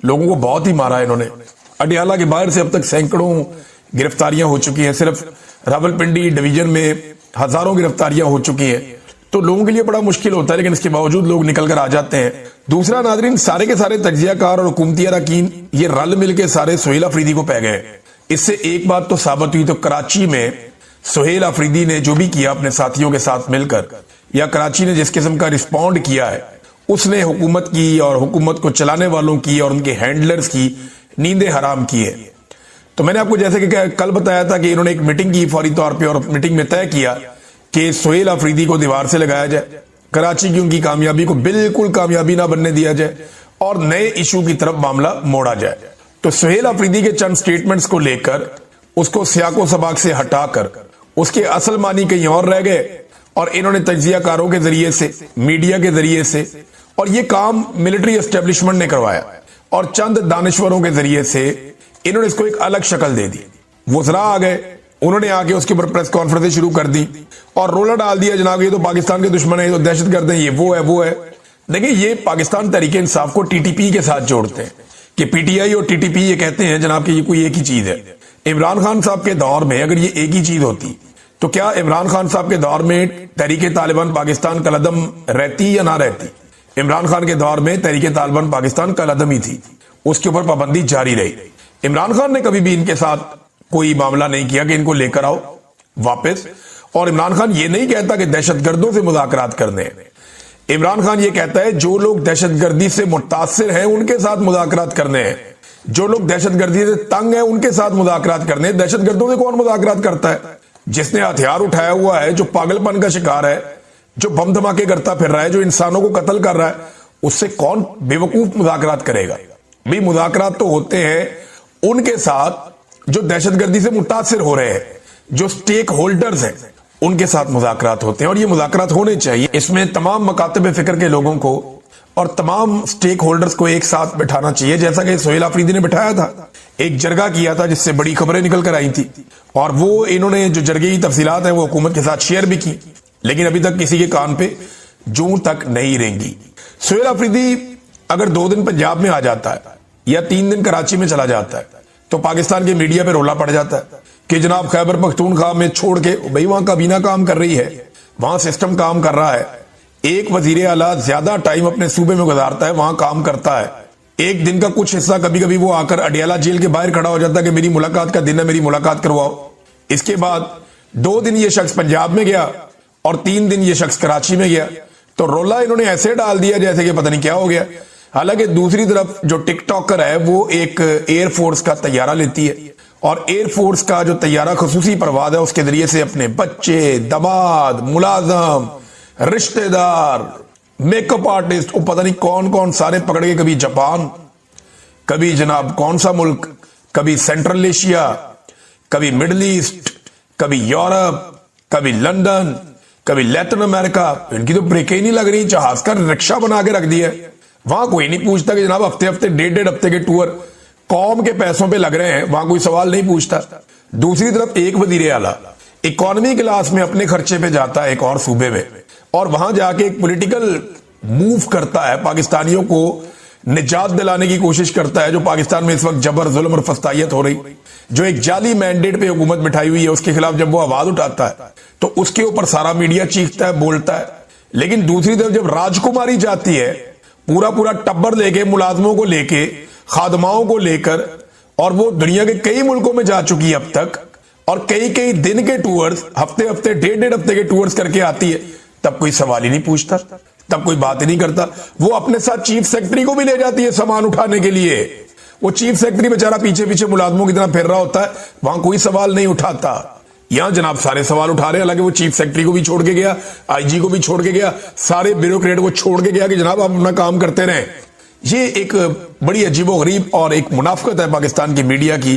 लोगों को बहुत ही मारा है इन्होंने। अडियाला के बाहर से अब तक सैकड़ों गिरफ्तारियां हो चुकी हैं, सिर्फ रावलपिंडी डिवीजन में हजारों गिरफ्तारियां हो चुकी हैं। तो लोगों के लिए बड़ा मुश्किल होता है, लेकिन इसके बावजूद लोग निकल कर आ जाते हैं। दूसरा नाजरीन, सारे के सारे तज्जियाकार और हुकूमती अरकान ये रल मिल के सारे सुहेल अफरीदी को पै गए। इससे एक बात तो साबित हुई, तो कराची में सुहेल अफरीदी ने जो भी किया अपने साथियों के साथ मिलकर, या कराची ने जिस किस्म का रिस्पॉन्ड किया है, उसने हुकूमत की और हुकूमत को चलाने वालों की और उनके हैंडलर्स की नींदें हराम की है। तो मैंने आपको जैसे कि कल बताया था कि इन्होंने एक मीटिंग की फौरी तौर पे, और मीटिंग में तय किया कि सुहेल अफरीदी को दीवार से लगाया जाए, कराची की उनकी कामयाबी को बिल्कुल कामयाबी ना बनने दिया जाए और नए इशू की तरफ मामला मोड़ा जाए। तो सुहेल अफरीदी के चंद स्टेटमेंट्स को लेकर उसको सियाको सबाक से हटाकर उसके असल मानी कहीं और रह गए, और इन्होंने तज्जियाकारों के जरिए से, मीडिया के जरिए से, और ये काम मिलिट्री एस्टेब्लिशमेंट ने करवाया, और चंद दानिश्वरों के जरिए से इन्होंने इसको एक अलग शक्ल दे दी। वज़रा आ गए, उन्होंने आके उसके ऊपर प्रेस कॉन्फ्रेंस शुरू कर दी और रोला डाल दिया, जनाब ये तो पाकिस्तान के दुश्मन है, ये तो दहशतगर्द है, ये वो है। देखिए, ये पाकिस्तान तहरीक इंसाफ को टीटीपी के साथ जोड़ते हैं कि पीटीआई और टीटीपी ये कहते हैं जनाब कि ये कोई एक ही चीज है। इमरान खान साहब के दौर में अगर ये एक ही चीज होती तो क्या इमरान खान साहब के दौर में तहरीक तालिबान पाकिस्तान कलअदम रहती या ना रहती? इमरान खान के दौर में तहरीक तालिबान पाकिस्तान कलअदम ही थी, उसके ऊपर पाबंदी जारी रही। इमरान खान ने कभी भी इनके साथ कोई मामला नहीं किया कि इनको लेकर आओ वापस, और इमरान खान ये नहीं कहता कि दहशतगर्दों से मुज़ाकरात करने हैं। इमरान खान ये कहता है जो लोग दहशतगर्दी से मुतासिर हैं उनके साथ मुज़ाकरात करने हैं, जो लोग दहशतगर्दी से तंग हैं उनके साथ मुज़ाकरात करने हैं। दहशतगर्दों से कौन मुज़ाकरात करता है? जिसने हथियार उठाया हुआ है, जो पागलपन का शिकार है, जो बम धमाके करता फिर रहा है, जो इंसानों को कत्ल कर रहा है, उससे कौन बेवकूफ मुज़ाकरात करेगा? भाई, मुज़ाकरात तो होते हैं उनके साथ जो दहशतगर्दी से मुतासिर हो रहे हैं, जो स्टेक होल्डर्स हैं, उनके साथ मुज़ाकरात होते हैं, और ये मुज़ाकरात होने चाहिए। इसमें तमाम मकातब फिक्र के लोगों को और तमाम स्टेक होल्डर्स को एक साथ बैठाना चाहिए, जैसा कि सुहेल अफरीदी ने बैठाया था। एक जरगा किया था जिससे बड़ी खबरें निकल कर आई थी, और वो इन्होंने जो जरगे की तफसीलात हैं वो हुकूमत के साथ शेयर भी की, लेकिन अभी तक किसी के कान पे जूं तक नहीं रेंगी। सुहेल अफरीदी अगर 2 दिन पंजाब में आ जाता है या 3 दिन कराची में चला जाता है तो पाकिस्तान के मीडिया पे रोला पड़ जाता है कि जनाब खैबर पख्तूनख्वा में छोड़ के, भाई वहां काबीना काम कर रही है, वहां सिस्टम काम कर रहा है। एक वजीर आला ज्यादा टाइम अपने सूबे में गुजारता है, वहां काम करता है। एक दिन का कुछ हिस्सा कभी कभी वो आकर अडियाला जेल के बाहर खड़ा हो जाता है कि मेरी मुलाकात का दिन है, मेरी मुलाकात करवाओ। इसके बाद 2 दिन ये शख्स पंजाब में गया और 3 दिन ये शख्स कराची में गया, तो रोला इन्होंने ऐसे डाल दिया जैसे कि पता नहीं क्या हो गया। हालांकि दूसरी तरफ जो टिकटॉकर है वो एक एयरफोर्स का तैयारा लेती है, और एयरफोर्स का जो तैयारा खसूसी परवाज है उसके जरिए से अपने बच्चे, दमाद, मुलाजम, रिश्तेदार, मेकअप आर्टिस्ट, वो पता नहीं कौन कौन सारे पकड़ के, कभी जापान, कभी जनाब कौन सा मुल्क, कभी सेंट्रल एशिया, कभी मिडल ईस्ट, कभी यूरोप, कभी लंदन, कभी लैटिन अमेरिका। इनकी तो ब्रेकें ही नहीं लग रही, जहाज का रिक्शा बना के रख दिया। वहां कोई नहीं पूछता कि जनाब हफ्ते हफ्ते 1.5 हफ्ते के टूर कौम के पैसों पे लग रहे हैं, वहां कोई सवाल नहीं पूछता। दूसरी तरफ एक वजीर आला इकोनॉमी क्लास में अपने खर्चे पे जाता है एक और सूबे में, और वहां जाके एक पॉलिटिकल मूव करता है, पाकिस्तानियों को निजात दिलाने की कोशिश करता है। जो पाकिस्तान में इस वक्त जबर, जुल्म और फस्तायत हो रही, जो एक जाली मैंडेट पे हुकूमत बिठाई हुई है, उसके खिलाफ जब वो आवाज उठाता है तो उसके ऊपर सारा मीडिया चीखता है, बोलता है। लेकिन दूसरी तरफ जब राजकुमारी जाती है पूरा पूरा टब्बर लेके, मुलाजमों को लेके, खादमाओं को लेकर, और वो दुनिया के कई मुल्कों में जा चुकी है अब तक, और कई कई दिन के टूर्स, हफ्ते हफ्ते 1.5 हफ्ते के टूर्स करके आती है, तब कोई सवाल ही नहीं पूछता, तब कोई बात ही नहीं करता। वो अपने साथ चीफ सेक्रेटरी को भी ले जाती है सामान उठाने के लिए। वो चीफ सेक्रेटरी बेचारा पीछे पीछे मुलाजमों की तरह फिर रहा होता है, वहां कोई सवाल नहीं उठाता। यहां जनाब सारे सवाल उठा रहे हैं, हालांकि वो चीफ सेक्रेटरी को भी छोड़ के गया, आईजी को भी छोड़ के गया, सारे ब्यूरोक्रेट को छोड़ के गया कि जनाब आप अपना काम करते रहें। ये एक बड़ी अजीबोगरीब और एक मुनाफिकत है पाकिस्तान की मीडिया की,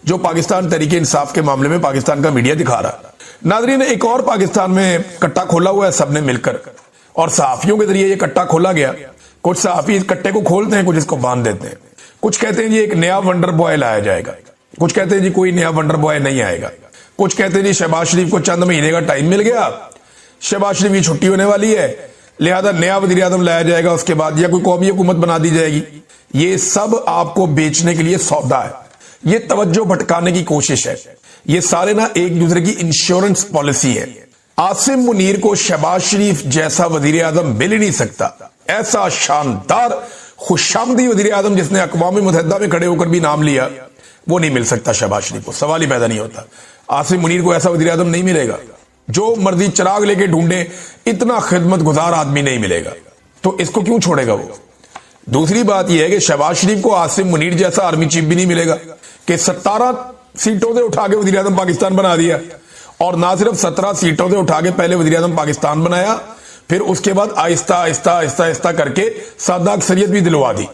जो पाकिस्तान तहरीक इंसाफ के मामले में पाकिस्तान का मीडिया दिखा रहा है। नाजरीन, एक और पाकिस्तान में कट्टा खोला हुआ है सबने मिलकर, और सहाफियों के जरिए ये कट्टा खोला गया। कुछ सहाफी इस कट्टे को खोलते हैं, कुछ इसको बांध देते हैं। कुछ कहते हैं जी एक नया वंडर बॉय लाया जाएगा, कुछ कहते हैं जी कोई नया वंडर बॉय नहीं आएगा, कुछ कहते हैं जी शहबाज शरीफ को चंद महीने का टाइम मिल गया, शहबाज शरीफ की छुट्टी होने वाली है, लिहाजा नया वजीर आजम लाया जाएगा उसके बाद, या कोई कौमी हुकूमत बना दी जाएगी। ये सब आपको बेचने के लिए सौदा है, ये तवज्जो भटकाने की कोशिश है। ये सारे ना एक दूसरे की इंश्योरेंस पॉलिसी है। आसिम मुनीर को शहबाज शरीफ जैसा वजीर आजम मिल ही नहीं सकता। ऐसा शानदार खुशामदी वजीर आजम जिसने अक़वाम मुत्तहिदा में खड़े होकर भी नाम लिया, वो नहीं मिल सकता शहबाज शरीफ को, सवाल ही पैदा नहीं होता। आसिम मुनीर को ऐसा वजीर आजम नहीं मिलेगा, जो मर्जी चिराग लेके ढूंढे इतना खिदमत गुजार आदमी नहीं मिलेगा, तो इसको क्यों छोड़ेगा वो। दूसरी बात यह है कि शहबाज शरीफ को आसिम मुनीर जैसा आर्मी चीफ भी नहीं मिलेगा कि 17 सीटों से उठा के वजीर आजम पाकिस्तान बना दिया, और ना सिर्फ 17 सीटों से उठा के पहले वजीर आजम पाकिस्तान बनाया, फिर उसके बाद आहिस्ता आहिस्ता आहिस्ता आहिस्ता करके सादा अक्सरियत भी दिलवा दी,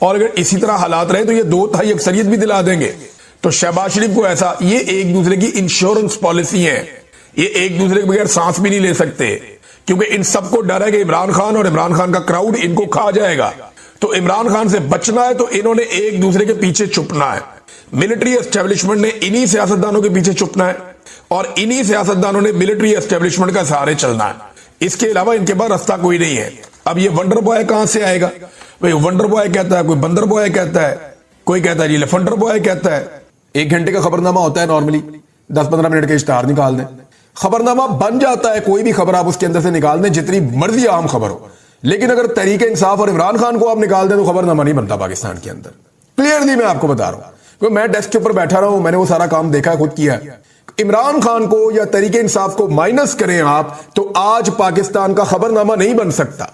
और अगर इसी तरह हालात रहे तो ये 2/3 अक्सरियत भी दिला देंगे। तो शहबाज शरीफ को ऐसा, ये एक दूसरे की इंश्योरेंस पॉलिसी है, ये एक दूसरे के बगैर सांस भी नहीं ले सकते, क्योंकि इन सबको डर है कि इमरान खान और इमरान खान का क्राउड इनको खा जाएगा। तो इमरान खान से बचना है तो इन्होंने एक दूसरे के पीछे छुपना है। मिलिट्री एस्टेब्लिशमेंट ने इन्हीं सियासतदानों के पीछे छुपना है, और इन्हीं सियासतदानों ने मिलिट्री एस्टेब्लिशमेंट का सहारे चलना है। इसके अलावा इनके पास रास्ता कोई नहीं है। अब ये वंडर बॉय कहां से आएगा भाई? वंडर बॉय कहता है, कोई बंदर बॉय कहता है, कोई कहता है लेफंडर बॉय कहता है। 1 घंटे का खबरनामा होता है, नॉर्मली 10-15 मिनट के इश्तहार निकाल दें, खबरनामा बन जाता है। कोई भी खबर आप उसके अंदर से निकाल दें, जितनी मर्जी अहम खबर हो, लेकिन अगर तहरीक इंसाफ और इमरान खान को आप निकाल दें तो खबरनामा नहीं बनता पाकिस्तान के अंदर। क्लियरली मैं आपको बता रहा हूं, क्योंकि मैं डेस्क के ऊपर बैठा रहा हूं, मैंने वो सारा काम देखा, खुद किया है। इमरान खान को या तहरीक इंसाफ को माइनस करें आप, तो आज पाकिस्तान का खबरनामा नहीं बन सकता,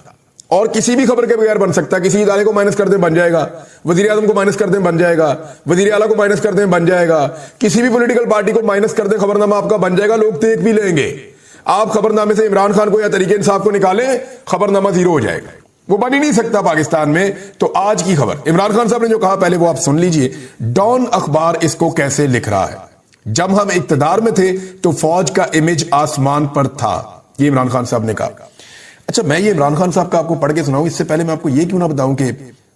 और किसी भी खबर के बगैर बन सकता। किसी इदारे को माइनस कर दें बन जाएगा, वजीर आजम को माइनस कर दें बन जाएगा, वजीर आला को माइनस कर दें बन जाएगा, किसी भी पॉलिटिकल पार्टी को माइनस कर दें खबरनामा आपका बन जाएगा, लोग देख भी लेंगे। आप खबरनामे से इमरान खान को या तहरीक इंसाफ को निकालें, खबरनामा जीरो हो जाएगा, वो बन ही नहीं सकता पाकिस्तान में। तो आज की खबर, इमरान खान साहब ने जो कहा पहले वो आप सुन लीजिए। डॉन अखबार इसको कैसे लिख रहा है, जब हम इक्तदार में थे तो फौज का इमेज आसमान पर था, ये इमरान खान साहब ने कहा। अच्छा, मैं ये इमरान खान साहब का आपको पढ़ के सुनाऊं, इससे पहले मैं आपको ये क्यों ना बताऊं कि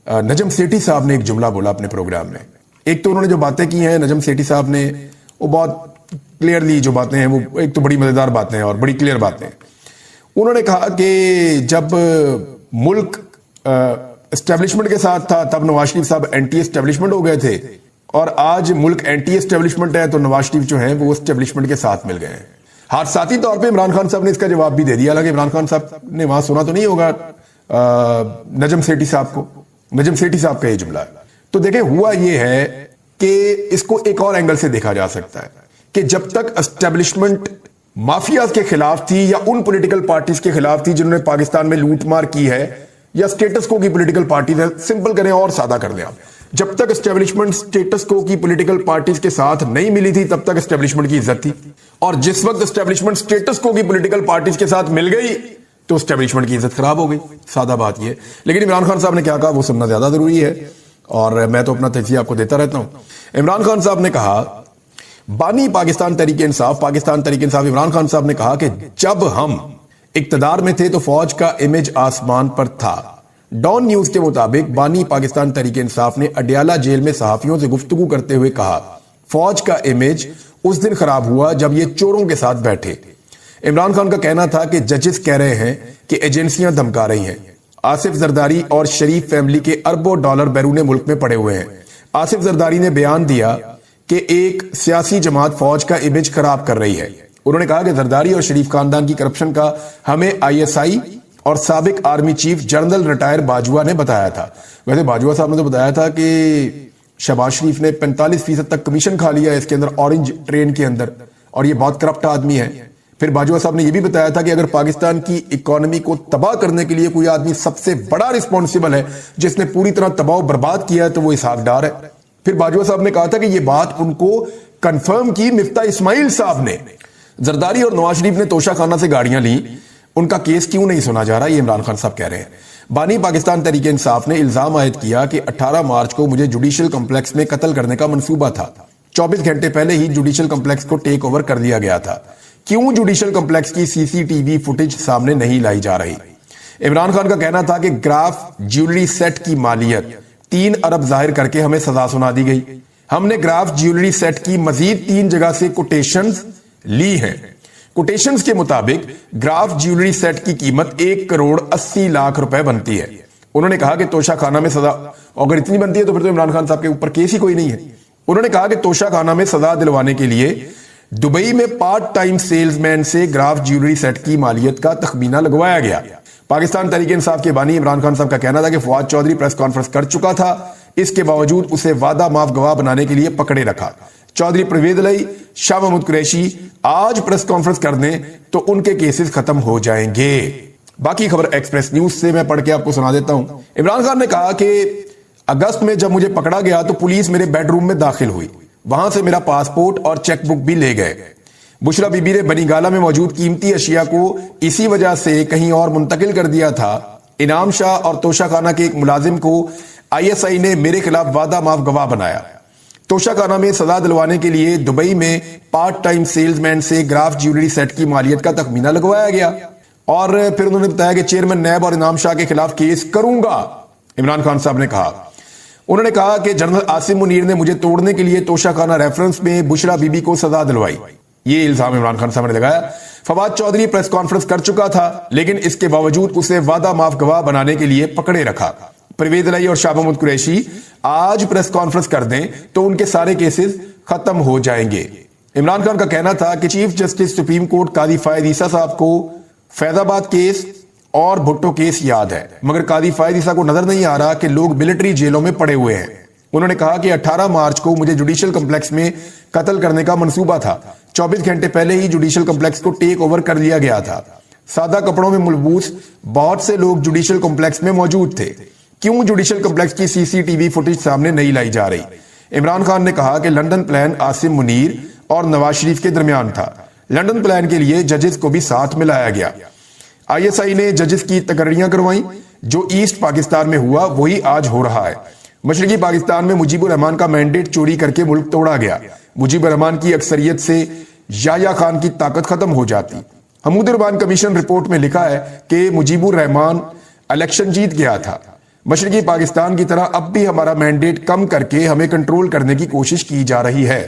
नजम सेठी साहब ने एक जुमला बोला अपने प्रोग्राम में। एक तो उन्होंने जो बातें की हैं नजम सेठी साहब ने, वो बहुत क्लियरली जो बातें हैं, वो एक तो बड़ी मजेदार बातें हैं और बड़ी क्लियर बातें हैं। उन्होंने कहा कि जब मुल्क एस्टेब्लिशमेंट के साथ था तब नवाज शरीफ साहब एंटी एस्टेब्लिशमेंट हो गए थे, और आज मुल्क एंटी एस्टेब्लिशमेंट है तो नवाज शरीफ जो है वो एस्टेब्लिशमेंट के साथ मिल गए हैं। हादसाती तौर पे इमरान खान साहब ने इसका जवाब भी दे दिया, हालांकि इमरान खान साहब ने वहां सुना तो नहीं होगा नजम सेठी साहब को। नजम सेठी साहब का ये जुमला है। तो देखें, हुआ ये है कि इसको एक और एंगल से देखा जा सकता है कि जब तक एस्टेब्लिशमेंट माफिया के खिलाफ थी या उन पॉलिटिकल पार्टीज के खिलाफ थी जिन्होंने पाकिस्तान में लूटमार की है, या स्टेटस को की पॉलिटिकल पार्टीज है, सिंपल करें और सादा कर लें आप, जब तक एस्टेब्लिशमेंट स्टेटस को की पॉलिटिकल पार्टीज के साथ नहीं मिली थी तब तक एस्टेब्लिशमेंट की इज्जत थी, और जिस वक्त एस्टेब्लिशमेंट स्टेटस को की पॉलिटिकल पार्टीज के साथ मिल गई तो एस्टेब्लिशमेंट की इज्जत खराब हो गई। सादा बात ये। लेकिन इमरान खान साहब ने क्या कहा वो सुनना ज्यादा जरूरी है, और मैं तो अपना तजिया आपको देता रहता हूं। इमरान खान साहब ने कहा, बानी पाकिस्तान तहरीक इंसाफ इमरान खान साहब ने कहा कि जब हम इक्तदार में थे तो फौज का इमेज आसमान पर था। डॉन न्यूज के मुताबिक बानी पाकिस्तान तहरीक इंसाफ ने अडियाला जेल में सहाफियों से गुफ्तगू करते हुए कहा, फौज का इमेज उस दिन खराब हुआ जब ये चोरों के साथ बैठे। इमरान खान का कहना था कि जजेस कह रहे हैं कि एजेंसियां धमका रही हैं। आसिफ जरदारी और शरीफ फैमिली के अरबों डॉलर बैरून मुल्क में पड़े हुए हैं। आसिफ जरदारी ने बयान दिया कि एक सियासी जमात फौज का इमेज खराब कर रही है। उन्होंने कहा कि जरदारी और शरीफ खानदान की करप्शन का हमें ISI और साबिक army chief general retire Bajwa ने बताया था। वैसे बाजवा साहब ने तो बताया था कि शहबाज शरीफ ने 45% तक कमीशन खा लिया है इसके अंदर, ऑरेंज ट्रेन के अंदर, और ये बहुत करप्ट आदमी है। फिर बाजवा साहब ने यह भी बताया था कि अगर पाकिस्तान की इकोनॉमी को तबाह करने के लिए कोई आदमी सबसे बड़ा रिस्पॉन्सिबल है जिसने पूरी तरह तबाह बर्बाद किया है तो वो इसहाक डार है। फिर बाजवा साहब ने कहा था कि यह बात उनको कंफर्म की मिफ्ता इस्माइल साहब ने। जरदारी और नवाज शरीफ ने तोशा खाना से गाड़ियां ली, उनका केस क्यों नहीं सुना जा रहा, ये इमरान खान साहब कह रहे हैं। बानी पाकिस्तान तहरीक इंसाफ ने इल्जाम आयद किया कि 18 मार्च को मुझे जुडिशियल कॉम्प्लेक्स में कत्ल करने का मंसूबा था। 24 घंटे पहले ही जुडिशियल कॉम्प्लेक्स को टेक ओवर कर लिया गया था। क्यों जुडिशियल कॉम्प्लेक्स की CCTV फुटेज सामने नहीं लाई जा रही? इमरान खान का कहना था कि ग्राफ ज्वेलरी सेट की मालियत 3 अरब जाहिर करके हमें सजा सुना दी गई। हमने ग्राफ ज्वेलरी सेट की मजीद 3 जगह से कोटेशंस ली हैं। कोटेशंस के मुताबिक ग्राफ ज्वेलरी सेट की कीमत 1,80,00,000 रुपए बनती है। उन्होंने कहा कि तोशा खाना में सजा, अगर इतनी बनती है तो फिर तो इमरान खान साहब के ऊपर केस ही कोई नहीं है। उन्होंने कहा कि तोशा खाना में सजा दिलवाने के लिए दुबई में पार्ट टाइम सेल्समैन से ग्राफ ज्वेलरी सेट की मालियत का तखमीना लगवाया गया। पाकिस्तान तहरीक इंसाफ के बानी इमरान खान साहब का कहना था कि फवाद चौधरी प्रेस कॉन्फ्रेंस कर चुका था, इसके बावजूद उसे वादा माफ गवाह बनाने के लिए पकड़े रखा। चौधरी परवेज अलई, शाह महमूद कुरैशी आज प्रेस कॉन्फ्रेंस कर दें तो उनके केसेस खत्म हो जाएंगे। बाकी खबर एक्सप्रेस न्यूज से मैं पढ़ के आपको सुना देता हूं। इमरान खान ने कहा कि अगस्त में जब मुझे पकड़ा गया तो पुलिस मेरे बेडरूम में दाखिल हुई, वहां से मेरा पासपोर्ट और चेकबुक भी ले गए। बुशरा बीबी ने बनीगाला में मौजूद कीमती अशिया को इसी वजह से कहीं और मुंतकिल कर दिया था। इनाम शाह और तोशा खाना के एक मुलाजिम को ISI ने मेरे खिलाफ वादा माफ गवाह बनाया। तोशा खाना में सजा दिलवाने के लिए दुबई में पार्ट टाइम सेल्समैन से ग्राफ ज्वेलरी सेट की मालियत का तखमीना लगवाया गया और फिर उन्होंने बताया कि चेयरमैन नैब और इनाम शाह के खिलाफ केस करूंगा। इमरान खान साहब ने कहा, उन्होंने कहा कि जनरल आसिम मुनीर ने मुझे तोड़ने के लिए तोशा खाना रेफरेंस में बुशरा बीबी को सजा दिलवाई। ये इल्जाम इमरान खान साहब ने लगाया। फवाद चौधरी प्रेस कॉन्फ्रेंस कर चुका था, लेकिन इसके बावजूद उसे वादा माफ गवाह बनाने के लिए पकड़े रखा। परवेज अलई और शाह महमूद कुरैशी आज प्रेस कॉन्फ्रेंस कर दें तो उनके सारे केसेस खत्म हो जाएंगे। इमरान खान का कहना था कि चीफ जस्टिस सुप्रीम कोर्ट कादी फायद ईसा साहब को फैजाबाद केस और भुट्टो केस याद है, मगर कादी फायद ईसा को नजर नहीं आ रहा कि लोग मिलिट्री जेलों में पड़े हुए हैं। उन्होंने कहा कि 18 मार्च को मुझे जुडिशियल कॉम्प्लेक्स में कत्ल करने का मंसूबा था। 24 घंटे पहले ही जुडिशियल कॉम्प्लेक्स को टेक ओवर कर लिया गया था। सादा कपड़ों में मुलबूस बहुत से लोग जुडिशियल कॉम्प्लेक्स में मौजूद थे। क्यों जुडिशियल कॉम्प्लेक्स की CCTV फुटेज सामने नहीं लाई जा रही? इमरान खान ने कहा कि लंदन प्लान आसिम मुनीर और नवाज शरीफ के दरमियान था। लंदन प्लान के लिए जजेस को भी साथ मिलाया गया। ISI ने जजेस की तकर्रियां करवाई। जो ईस्ट पाकिस्तान में हुआ वही आज हो रहा है। मशरकी पाकिस्तान में मुजीबुर रहमान का मैंडेट चोरी करके मुल्क तोड़ा गया। मुजीबुर रहमान की अक्सरियत से याह्या खान की ताकत खत्म हो जाती। हमूद रहमान कमीशन रिपोर्ट में लिखा है कि मुजीबुर रहमान इलेक्शन जीत गया था। मशरकी पाकिस्तान की तरह अब भी हमारा मैंडेट कम करके हमें कंट्रोल करने की कोशिश की जा रही है।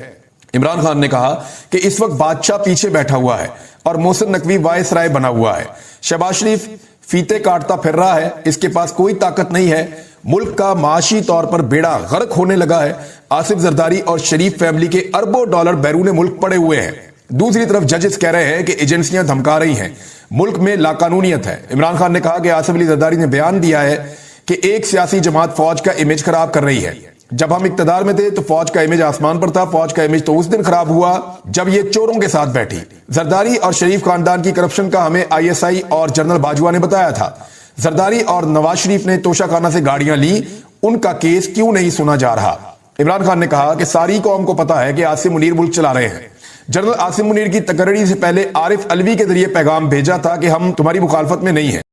इमरान खान ने कहा कि इस वक्त बादशाह पीछे बैठा हुआ है और मोहसिन नकवी वायसराय बना हुआ है। शहबाज शरीफ फीते काटता फिर रहा है, इसके पास कोई ताकत नहीं है। मुल्क का माशी तौर पर बेड़ा गर्क होने लगा है। आसिफ जरदारी और शरीफ फैमिली के अरबों डॉलर बैरून मुल्क पड़े हुए हैं। दूसरी तरफ जजेस कह रहे हैं कि एजेंसियां धमका रही हैं, मुल्क में लाकानूनियत है। इमरान खान ने कहा कि आसिफ अली जरदारी ने बयान दिया है कि एक सियासी जमात फौज का इमेज खराब कर रही है। जब हम इक्तदार में थे तो फौज का इमेज आसमान पर था। फौज का इमेज तो उस दिन खराब हुआ जब ये चोरों के साथ बैठी। जरदारी और शरीफ खानदान की करप्शन का हमें ISI और जनरल बाजवा ने बताया था। जरदारी और नवाज शरीफ ने तोशा खाना से गाड़ियां ली, उनका केस क्यों नहीं सुना जा रहा? इमरान खान ने कहा कि सारी कौम को पता है कि आसिम मुनीर मुल्क चला रहे हैं। जनरल आसिम मुनीर की तकर्री से पहले आरिफ अलवी के जरिए पैगाम भेजा था कि हम तुम्हारी मुखालफत में नहीं है।